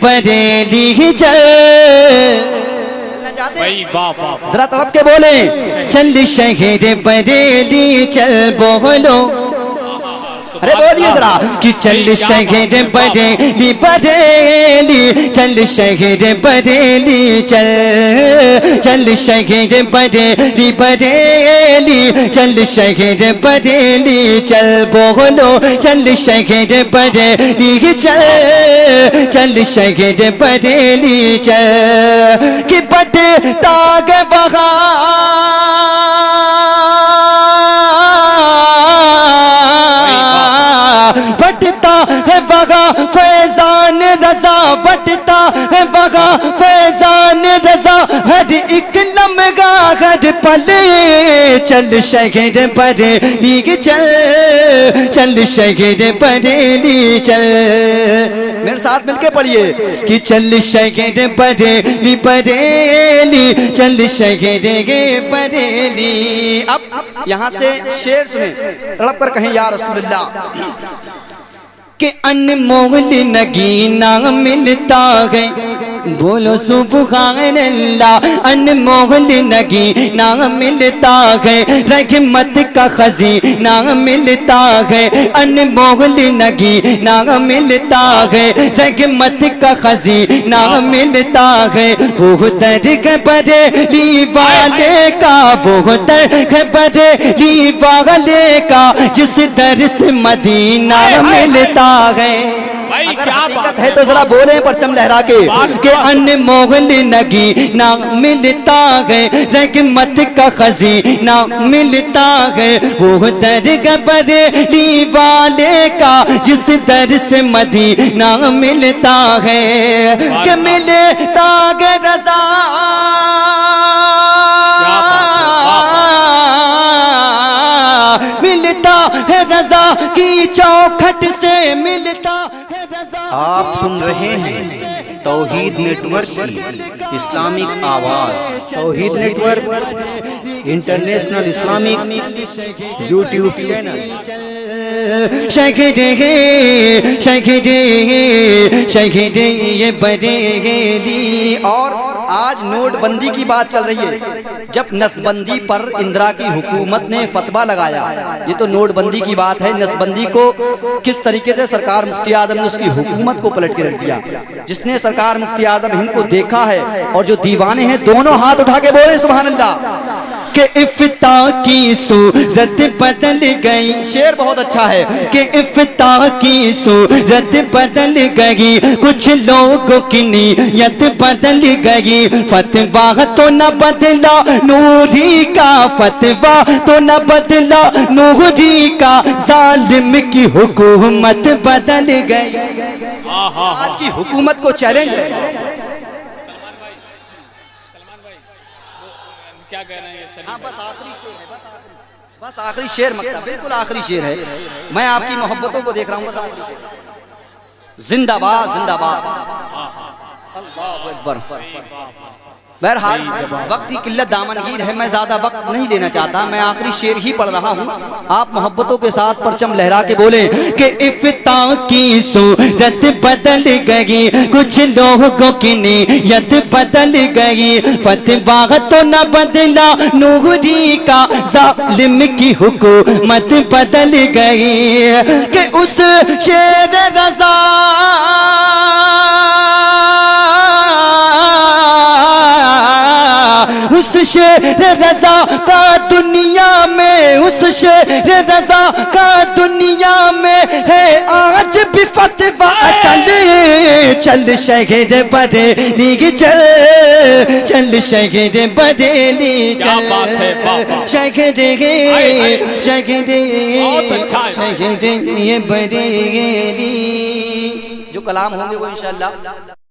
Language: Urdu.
بریلی چل ذرا طرف کے بولیں چل شہر بریلی چل بولو ارے بولیے ذرا کہ چل شہر بریلی بریلی چل شہر بریلی چل شہر بریلی بریلی چل شہر بریلی چل بولو چل شہر بریلی چل شہر بریلی چل کہ بٹتا گے وہاں بٹتا ہے وہاں فیضان رضا بٹتا ہے وہاں فیضان رضا ہر ایک لمحہ ہر پل چل شہر بریلی چل شہر بریلی چل میرے ساتھ مل کے پڑھیے کہ چل شہر بریلی بریلی چل شہر بریلی اب یہاں سے شعر سنیں تڑپ کر کہیں یا رسول اللہ کہ انمول نگینہ ملتا ہے بولو سبحان اللہ انمول نگینہ ملتا ہے رحمت کا خزینہ ملتا ہے انمول نگینہ ملتا ہے رحمت کا خزینہ ملتا ہے وہ در ہے بریلی والے کا وہ در ہے بریلی والے کا جس در سے مدینہ ملتا ہے اگر حقیقت ہے تو ذرا بولیں پرچم لہرا کے کہ انمول نگینہ ملتا ہے رحمت کا خزینہ ملتا ہے وہ در ہے بریلی والے کا جس در سے مدینہ ملتا ہے کہ ملتا ہے رضا ملتا ہے رضا کی چوکھٹ سے ملتا ہے رضا آپ سن رہے ہیں توحید نیٹ ورک کی اسلامک آواز Tauheed network international Islamic YouTube channel شہر یہ بریلی اور آج نوٹ بندی کی بات چل رہی ہے جب نس بندی پر اندرا کی حکومت نے فتویٰ لگایا یہ تو نوٹ بندی کی بات ہے نس بندی کو کس طریقے سے سرکار مفتی اعظم نے اس کی حکومت کو پلٹ کے رکھ دیا جس نے سرکار مفتی اعظم ہند کو دیکھا ہے اور جو دیوانے ہیں دونوں ہاتھ اٹھا کے بولے سبحان اللہ کہ افتاح کی صورت بدل گئی شعر بہت اچھا ہے کہ افتاح کی صورت بدل گئی کچھ لوگوں کی نیت بدل گئی فتویٰ تو نہ بدلا نوری کا فتویٰ تو نہ بدلا نوری کا ظالم کی حکومت بدل گئی آج کی حکومت کو چیلنج ہے کیا کہہ رہے ہیں ہاں بس آخری شعر ہے بس آخری شعر مکتب بالکل آخری شعر ہے میں آپ کی محبتوں کو دیکھ رہا ہوں بس آخری شعر زندہ باد زندہ باد اللہ اکبر بہرحال وقت کی قلت دامنگیر ہے میں زیادہ وقت نہیں لینا چاہتا میں آخری شعر ہی پڑھ رہا ہوں آپ محبتوں کے ساتھ پرچم لہرا کے بولیں کہ افتاح کی صورت بدل گئی کچھ لوگوں کی نیت بدل گئی فتویٰ تو نہ بدلا نوری کا ظالم کی حکومت بدل گئی کہ اس شیر رضا اس شیر رضا کا دنیا میں اس شیر رضا کا دنیا میں ہے آج بھی فتویٰ چل شہر بریلی چل شہر بریلی شہر یہ بریلی جو کلام ہوں گے وہ انشاءاللہ